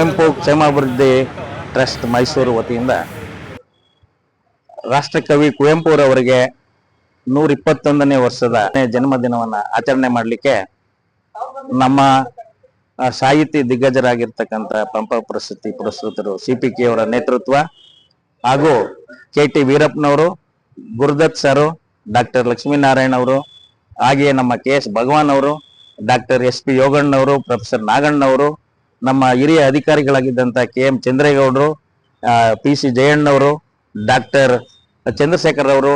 ಕುವೆಂಪು ಕ್ಷೇಮಾಭಿವೃದ್ಧಿ ಟ್ರಸ್ಟ್ ಮೈಸೂರು ವತಿಯಿಂದ ರಾಷ್ಟ್ರಕವಿ ಕುವೆಂಪುರವರಿಗೆ 121ನೇ ವರ್ಷದ ಜನ್ಮದಿನವನ್ನು ಆಚರಣೆ ಮಾಡಲಿಕ್ಕೆ ನಮ್ಮ ಸಾಹಿತಿ ದಿಗ್ಗಜರಾಗಿರ್ತಕ್ಕಂಥ ಪಂಪ ಪ್ರಶಸ್ತಿ ಪುರಸ್ಕೃತರು CPK ಅವರ ನೇತೃತ್ವ ಹಾಗೂ KT ವೀರಪ್ಪನವರು, ಗುರುದತ್ ಸರ್, ಡಾಕ್ಟರ್ ಲಕ್ಷ್ಮೀನಾರಾಯಣ ಅವರು, ಹಾಗೆಯೇ ನಮ್ಮ KS ಭಗವಾನ್ ಅವರು, ಡಾಕ್ಟರ್ SP ಯೋಗಣ್ಣವರು, ಪ್ರೊಫೆಸರ್ ನಾಗಣ್ಣವರು, ನಮ್ಮ ಹಿರಿಯ ಅಧಿಕಾರಿಗಳಾಗಿದ್ದಂಥ KM ಚಂದ್ರೇಗೌಡರು, PC ಜಯಣ್ಣವರು, ಡಾಕ್ಟರ್ ಚಂದ್ರಶೇಖರ್ ಅವರು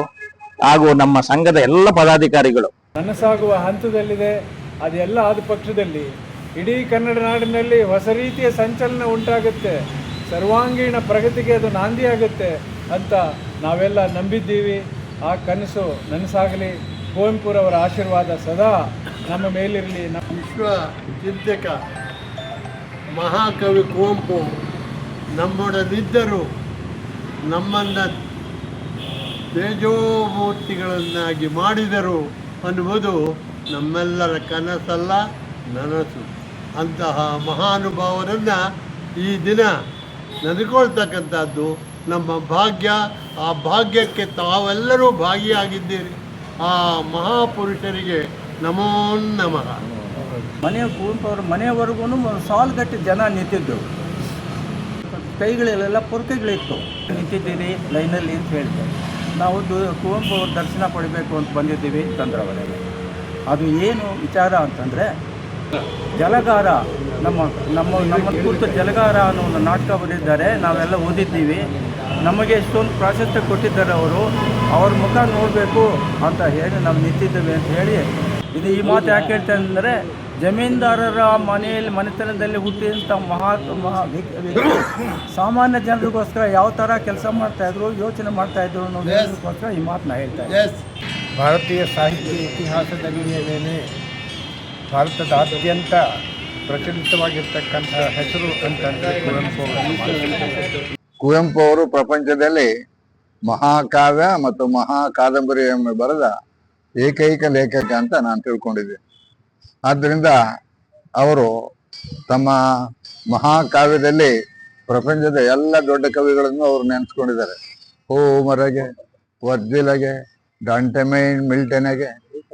ಹಾಗೂ ನಮ್ಮ ಸಂಘದ ಎಲ್ಲ ಪದಾಧಿಕಾರಿಗಳು ನನಸಾಗುವ ಹಂತದಲ್ಲಿದೆ. ಅದೆಲ್ಲ ಆದ ಪಕ್ಷದಲ್ಲಿ ಇಡೀ ಕನ್ನಡ ನಾಡಿನಲ್ಲಿ ಹೊಸ ರೀತಿಯ ಸಂಚಲನ ಉಂಟಾಗುತ್ತೆ, ಸರ್ವಾಂಗೀಣ ಪ್ರಗತಿಗೆ ಅದು ನಾಂದಿಯಾಗುತ್ತೆ ಅಂತ ನಾವೆಲ್ಲ ನಂಬಿದ್ದೀವಿ. ಆ ಕನಸು ನನಸಾಗಲಿ. ಕುವೆಂಪುರವರ ಆಶೀರ್ವಾದ ಸದಾ ನಮ್ಮ ಮೇಲಿರಲಿ. ವಿಶ್ವ ಚಿಂತಕ ಮಹಾಕವಿ ಕುವೆಂಪು ನಮ್ಮೊಡನಿದ್ದರು, ನಮ್ಮನ್ನು ತೇಜೋಮೂರ್ತಿಗಳನ್ನಾಗಿ ಮಾಡಿದರು ಅನ್ನುವುದು ನಮ್ಮೆಲ್ಲರ ಕನಸಲ್ಲ, ನನಸು. ಅಂತಹ ಮಹಾನುಭಾವರನ್ನು ಈ ದಿನ ನೆನೆದುಕೊಳ್ತಕ್ಕಂಥದ್ದು ನಮ್ಮ ಭಾಗ್ಯ. ಆ ಭಾಗ್ಯಕ್ಕೆ ತಾವೆಲ್ಲರೂ ಭಾಗಿಯಾಗಿದ್ದೀರಿ. ಆ ಮಹಾಪುರುಷರಿಗೆ ನಮೋ ನಮಃ. ಕುವೆಂಪು ಅವರ ಮನೆಯವರೆಗೂ ಸಾಲುಗಟ್ಟಿ ಜನ ನಿಂತಿದ್ದು, ಕೈಗಳಲ್ಲೆಲ್ಲ ಪೊರ್ಕೆಗಳಿತ್ತು. ನಿಂತಿದ್ದೀರಿ ಲೈನಲ್ಲಿ ಅಂತ ಹೇಳ್ತಾರೆ. ನಾವು ಕುವೆಂಪು ಅವ್ರ ದರ್ಶನ ಪಡಿಬೇಕು ಅಂತ ಬಂದಿದ್ದೀವಿ ಚಂದ್ರವರೆಗೆ. ಅದು ಏನು ವಿಚಾರ ಅಂತಂದರೆ, ಜಲಗಾರ ನಮ್ಮ ನಮ್ಮ ನಮ್ಮ ಕುರಿತು ಜಲಗಾರ ಅನ್ನೋ ಒಂದು ನಾಟಕ ಬರೆದಿದ್ದಾರೆ. ನಾವೆಲ್ಲ ಓದಿದ್ದೀವಿ. ನಮಗೆ ಎಷ್ಟೊಂದು ಪ್ರಾಶಸ್ತ್ಯ ಕೊಟ್ಟಿದ್ದಾರೆ ಅವರು. ಅವ್ರ ಮುಖ ನೋಡಬೇಕು ಅಂತ ಹೇಳಿ ನಾವು ನಿಂತಿದ್ದೇವೆ ಅಂತ ಹೇಳಿ. ಇದು ಈ ಮಾತು ಯಾಕೆ ಹೇಳ್ತೇನೆ ಅಂದರೆ, ಜಮೀನ್ದಾರರ ಮನೆತನದಲ್ಲಿ ಹುಟ್ಟಿದಂಥ ವ್ಯಕ್ತಿ ಸಾಮಾನ್ಯ ಜನರಿಗೋಸ್ಕರ ಯಾವ ಥರ ಕೆಲಸ ಮಾಡ್ತಾಯಿದ್ರು, ಯೋಚನೆ ಮಾಡ್ತಾಯಿದ್ರು ಅನ್ನೋದಕ್ಕೋಸ್ಕರ ಈ ಮಾತನ್ನ ಹೇಳ್ತಾ ಇದ್ದಾರೆ. ಭಾರತೀಯ ಸಾಹಿತ್ಯ ಇತಿಹಾಸದಲ್ಲಿ ಮೇಲೆ ಭಾರತದಾದ್ಯಂತ ಪ್ರಚಲಿತವಾಗಿರ್ತಕ್ಕಂಥ ಹೆಸರು ಅಂತಂದರೆ ಕುವೆಂಪು ಅವರು ಪ್ರಪಂಚದಲ್ಲಿ ಮಹಾಕಾವ್ಯ ಮತ್ತು ಮಹಾ ಕಾದಂಬರಿಯನ್ನು ಬರೆದ ಏಕೈಕ ಲೇಖಕ ಅಂತ ನಾನು ತಿಳ್ಕೊಂಡಿದ್ದೆ. ಆದ್ದರಿಂದ ಅವರು ತಮ್ಮ ಮಹಾಕಾವ್ಯದಲ್ಲಿ ಪ್ರಪಂಚದ ಎಲ್ಲ ದೊಡ್ಡ ಕವಿಗಳನ್ನು ಅವರು ನೆನೆಸ್ಕೊಂಡಿದ್ದಾರೆ. ಹೋಮರಗೆ, ವರ್ಜಿಲಗೆ, ಡಾಂಟೆಮೈನ್ ಮಿಲ್ಟನ್ಗೆ,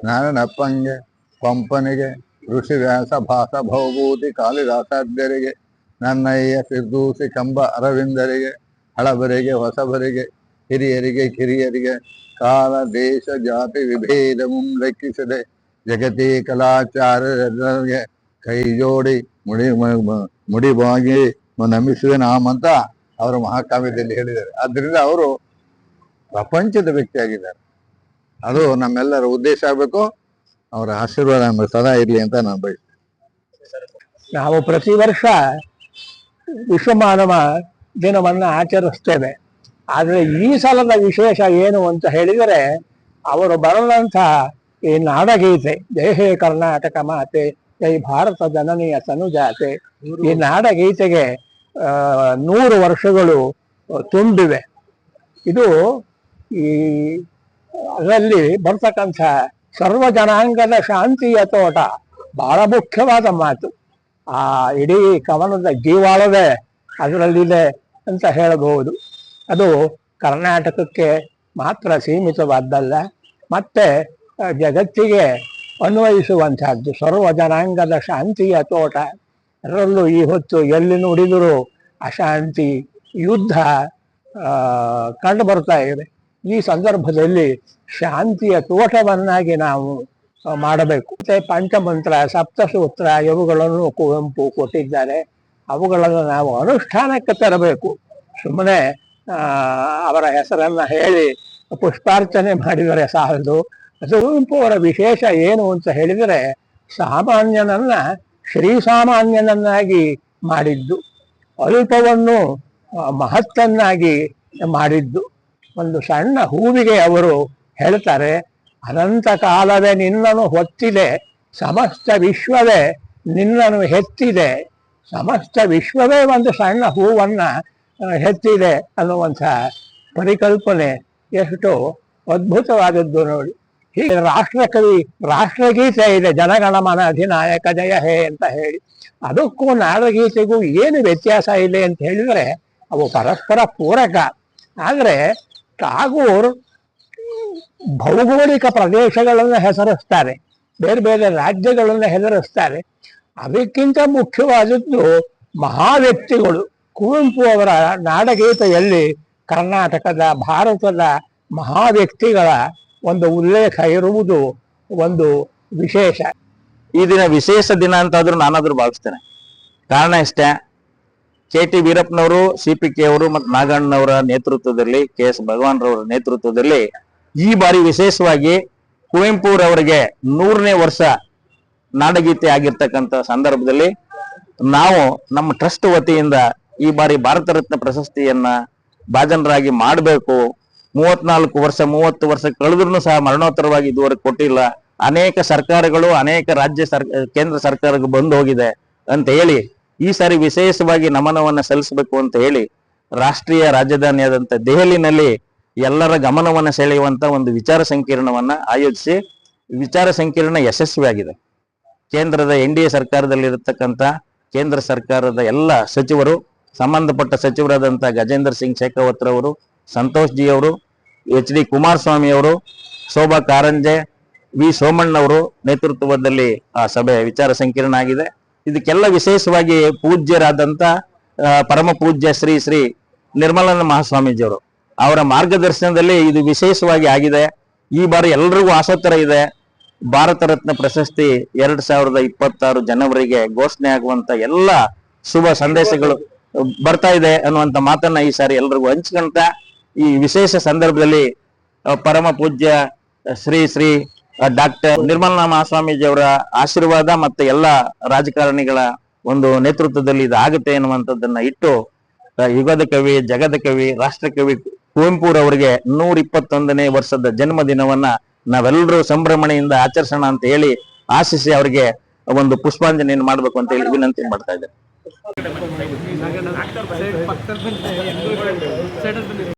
ನಾರಾಯಣಪ್ಪಂಗೆ, ಪಂಪನಿಗೆ, ಋಷಿ ವ್ಯಾಸ, ಭಾಸ, ಭವಭೂತಿ, ಕಾಳಿದಾಸಾಧ್ಯರಿಗೆ, ನನ್ನಯ್ಯ, ಫಿರ್ದೂಸಿ, ಕಂಬ, ಅರವಿಂದರಿಗೆ, ಹಳಬರಿಗೆ, ಹೊಸಬರಿಗೆ, ಹಿರಿಯರಿಗೆ, ಕಿರಿಯರಿಗೆ, ಕಾಲ, ದೇಶ, ಜಾತಿ ವಿಭೇದವೂ ಲೆಕ್ಕಿಸದೆ ಜಗತಿ ಕಲಾಚಾರ್ಯರಿಗೆ ಕೈ ಜೋಡಿ ಮುಡಿಬಾಗಿ ನಮಿಸುವೆ ನಾಮಂತ ಅವರು ಮಹಾಕಾವ್ಯದಲ್ಲಿ ಹೇಳಿದ್ದಾರೆ. ಆದ್ದರಿಂದ ಅವರು ಪ್ರಪಂಚದ ವ್ಯಕ್ತಿಯಾಗಿದ್ದಾರೆ. ಅದು ನಮ್ಮೆಲ್ಲರ ಉದ್ದೇಶ ಆಗಬೇಕು. ಅವರ ಆಶೀರ್ವಾದ ನಮಗೆ ಸದಾ ಇರಲಿ ಅಂತ ನಾನು ಬಯಸ್ತೇನೆ. ನಾವು ಪ್ರತಿ ವರ್ಷ ವಿಶ್ವ ಮಾನವ ದಿನವನ್ನು ಆಚರಿಸ್ತೇವೆ. ಆದರೆ ಈ ಸಲದ ವಿಶೇಷ ಏನು ಅಂತ ಹೇಳಿದರೆ, ಅವರು ಬರೆದಂಥ ಈ ನಾಡಗೀತೆ, ಜಯ ಹೇ ಕರ್ನಾಟಕ ಮಾತೆ, ಜೈ ಭಾರತ ಜನನಿಯ ತನುಜಾತೆ, ಈ ನಾಡಗೀತೆಗೆ 100 ವರ್ಷಗಳು ತುಂಬಿವೆ. ಇದು ಈ ಅದರಲ್ಲಿ ಬರ್ತಕ್ಕಂಥ ಸರ್ವ ಜನಾಂಗದ ಶಾಂತಿಯ ತೋಟ ಬಹಳ ಮುಖ್ಯವಾದ ಮಾತು. ಆ ಇಡೀ ಕವನದ ಜೀವಾಳವೇ ಅದರಲ್ಲಿದೆ ಅಂತ ಹೇಳಬಹುದು. ಅದು ಕರ್ನಾಟಕಕ್ಕೆ ಮಾತ್ರ ಸೀಮಿತವಾದ್ದಲ್ಲ, ಮತ್ತೆ ಜಗತ್ತಿಗೆ ಅನ್ವಯಿಸುವಂತಹದ್ದು. ಸರ್ವ ಜನಾಂಗದ ಶಾಂತಿಯ ತೋಟ. ಅದರಲ್ಲೂ ಈ ಹೊತ್ತು ಎಲ್ಲಿ ನೋಡಿದರೂ ಅಶಾಂತಿ, ಯುದ್ಧ ಕಂಡು ಬರ್ತಾ ಇದೆ. ಈ ಸಂದರ್ಭದಲ್ಲಿ ಶಾಂತಿಯ ತೋಟವನ್ನಾಗಿ ನಾವು ಮಾಡಬೇಕು. ಮತ್ತೆ ಪಂಚಮಂತ್ರ, ಸಪ್ತಸೂತ್ರ ಇವುಗಳನ್ನು ಕುವೆಂಪು ಕೊಟ್ಟಿದ್ದಾರೆ. ಅವುಗಳನ್ನು ನಾವು ಅನುಷ್ಠಾನಕ್ಕೆ ತರಬೇಕು. ಸುಮ್ಮನೆ ಅವರ ಹೆಸರನ್ನು ಹೇಳಿ ಪುಷ್ಪಾರ್ಚನೆ ಮಾಡಿದರೆ ಸಾಲದು. ಕುವೆಂಪು ಅವರ ವಿಶೇಷ ಏನು ಅಂತ ಹೇಳಿದರೆ, ಸಾಮಾನ್ಯನನ್ನ ಶ್ರೀಸಾಮಾನ್ಯನನ್ನಾಗಿ ಮಾಡಿದ್ದು, ಅಲ್ಪವನ್ನು ಮಹತ್ತನ್ನಾಗಿ ಮಾಡಿದ್ದು. ಒಂದು ಸಣ್ಣ ಹೂವಿಗೆ ಅವರು ಹೇಳ್ತಾರೆ, ಅನಂತ ಕಾಲವೇ ನಿನ್ನನ್ನು ಹೊತ್ತಿದೆ, ಸಮಸ್ತ ವಿಶ್ವವೇ ನಿನ್ನನ್ನು ಹೆತ್ತಿದೆ. ಸಮಸ್ತ ವಿಶ್ವವೇ ಒಂದು ಸಣ್ಣ ಹೂವನ್ನು ಹೆತ್ತಿದೆ ಅನ್ನುವಂಥ ಪರಿಕಲ್ಪನೆ ಎಷ್ಟು ಅದ್ಭುತವಾದದ್ದು ನೋಡಿ. ಹೀಗೆ ರಾಷ್ಟ್ರಕವಿ ರಾಷ್ಟ್ರಗೀತೆ ಇದೆ, ಜನಗಣಮನ ಅಧಿನಾಯಕ ಜಯ ಹೇ ಅಂತ ಹೇಳಿ. ಅದಕ್ಕೂ ನಾಡಗೀತೆಗೂ ಏನು ವ್ಯತ್ಯಾಸ ಇದೆ ಅಂತ ಹೇಳಿದರೆ ಅವು ಪರಸ್ಪರ ಪೂರಕ. ಆದರೆ ಟಾಗೂರ್ ಭೌಗೋಳಿಕ ಪ್ರದೇಶಗಳನ್ನು ಹೆಸರಿಸ್ತಾರೆ, ಬೇರೆ ಬೇರೆ ರಾಜ್ಯಗಳನ್ನು ಹೆಸರಿಸ್ತಾರೆ. ಅದಕ್ಕಿಂತ ಮುಖ್ಯವಾದದ್ದು ಮಹಾವ್ಯಕ್ತಿಗಳು. ಕುವೆಂಪು ಅವರ ನಾಡಗೀತೆಯಲ್ಲಿ ಕರ್ನಾಟಕದ ಭಾರತದ ಮಹಾವ್ಯಕ್ತಿಗಳ ಒಂದು ಉಲ್ಲೇಖ ಇರುವುದು ಒಂದು ವಿಶೇಷ. ಈ ದಿನ ವಿಶೇಷ ದಿನ ಅಂತಾದ್ರೂ ನಾನಾದ್ರೂ ಭಾವಿಸ್ತೇನೆ. ಕಾರಣ ಇಷ್ಟೇ, ಕೆ.ಟಿ. ವೀರಪ್ಪನವರು, ಸಿ.ಪಿ.ಕೆ. ಅವರು ಮತ್ತು ನಾಗಣ್ಣವರ ನೇತೃತ್ವದಲ್ಲಿ, ಕೆ.ಎಸ್. ಭಗವಾನ್ರವರ ನೇತೃತ್ವದಲ್ಲಿ ಈ ಬಾರಿ ವಿಶೇಷವಾಗಿ ಕುವೆಂಪುರವರಿಗೆ 100ನೇ ವರ್ಷ ನಾಡಗೀತೆ ಆಗಿರ್ತಕ್ಕಂಥ ಸಂದರ್ಭದಲ್ಲಿ ನಾವು ನಮ್ಮ ಟ್ರಸ್ಟ್ ವತಿಯಿಂದ ಈ ಬಾರಿ ಭಾರತ ರತ್ನ ಪ್ರಶಸ್ತಿಯನ್ನ ಭಾಜನರಾಗಿ ಮಾಡಬೇಕು. 30 ವರ್ಷ ಕಳೆದ್ರೂ ಸಹ ಮರಣೋತ್ತರವಾಗಿ ಇದುವರೆಗೆ ಕೊಟ್ಟಿಲ್ಲ. ಅನೇಕ ಸರ್ಕಾರಗಳು, ಅನೇಕ ಕೇಂದ್ರ ಸರ್ಕಾರಗಳು ಬಂದು ಹೋಗಿದೆ ಅಂತ ಹೇಳಿ ಈ ಸಾರಿ ವಿಶೇಷವಾಗಿ ನಮನವನ್ನ ಸಲ್ಲಿಸಬೇಕು ಅಂತ ಹೇಳಿ ರಾಷ್ಟ್ರೀಯ ರಾಜಧಾನಿಯಾದಂಥ ದೆಹಲಿನಲ್ಲಿ ಎಲ್ಲರ ಗಮನವನ್ನ ಸೆಳೆಯುವಂತ ಒಂದು ವಿಚಾರ ಸಂಕಿರಣವನ್ನ ಆಯೋಜಿಸಿ ವಿಚಾರ ಸಂಕಿರಣ ಯಶಸ್ವಿಯಾಗಿದೆ. ಕೇಂದ್ರದ NDA ಸರ್ಕಾರದಲ್ಲಿರತಕ್ಕಂಥ ಕೇಂದ್ರ ಸರ್ಕಾರದ ಎಲ್ಲ ಸಚಿವರು, ಸಂಬಂಧಪಟ್ಟ ಸಚಿವರಾದಂಥ ಗಜೇಂದ್ರ ಸಿಂಗ್ ಶೇಖಾವತ್ ರವರು, ಸಂತೋಷ್ ಜಿ ಅವರು, HD ಕುಮಾರಸ್ವಾಮಿ ಅವರು, ಶೋಭಾ ಕಾರಂಜೆ, ವಿ ಸೋಮಣ್ಣವರು ನೇತೃತ್ವದಲ್ಲಿ ಆ ಸಭೆ ವಿಚಾರ ಸಂಕಿರಣ ಆಗಿದೆ. ಇದಕ್ಕೆಲ್ಲ ವಿಶೇಷವಾಗಿ ಪೂಜ್ಯರಾದಂಥ ಪರಮ ಪೂಜ್ಯ ಶ್ರೀ ಶ್ರೀ ನಿರ್ಮಲಾನಂದ ಮಹಾಸ್ವಾಮೀಜಿಯವರು ಅವರ ಮಾರ್ಗದರ್ಶನದಲ್ಲಿ ಇದು ವಿಶೇಷವಾಗಿ ಆಗಿದೆ. ಈ ಬಾರಿ ಎಲ್ರಿಗೂ ಆಸಕ್ತರ ಇದೆ. ಭಾರತ ರತ್ನ ಪ್ರಶಸ್ತಿ 2026 ಜನವರಿಗೆ ಘೋಷಣೆ ಆಗುವಂತ ಎಲ್ಲ ಶುಭ ಸಂದೇಶಗಳು ಬರ್ತಾ ಇದೆ ಅನ್ನುವಂತ ಮಾತನ್ನ ಈ ಸಾರಿ ಎಲ್ರಿಗೂ ಹಂಚ್ಕೊಂತ ಈ ವಿಶೇಷ ಸಂದರ್ಭದಲ್ಲಿ ಪರಮ ಪೂಜ್ಯ ಶ್ರೀ ಶ್ರೀ ಡಾಕ್ಟರ್ ನಿರ್ಮಲಾ ಮಹಾಸ್ವಾಮೀಜಿ ಅವರ ಆಶೀರ್ವಾದ ಮತ್ತೆ ಎಲ್ಲ ರಾಜಕಾರಣಿಗಳ ಒಂದು ನೇತೃತ್ವದಲ್ಲಿ ಇದು ಆಗುತ್ತೆ ಎನ್ನುವಂಥದ್ದನ್ನ ಇಟ್ಟು ಯುಗದ ಕವಿ, ಜಗದ ಕವಿ, ರಾಷ್ಟ್ರಕವಿ ಕುವೆಂಪುರವರಿಗೆ 121ನೇ ವರ್ಷದ ಜನ್ಮದಿನವನ್ನ ನಾವೆಲ್ಲರೂ ಸಂಭ್ರಮಣೆಯಿಂದ ಆಚರಿಸೋಣ ಅಂತ ಹೇಳಿ ಆಶಿಸಿ ಅವರಿಗೆ ಒಂದು ಪುಷ್ಪಾಂಜಲಿಯನ್ನು ಮಾಡಬೇಕು ಅಂತ ಹೇಳಿ ವಿನಂತಿ ಮಾಡ್ತಾ ಇದ್ದೇನೆ.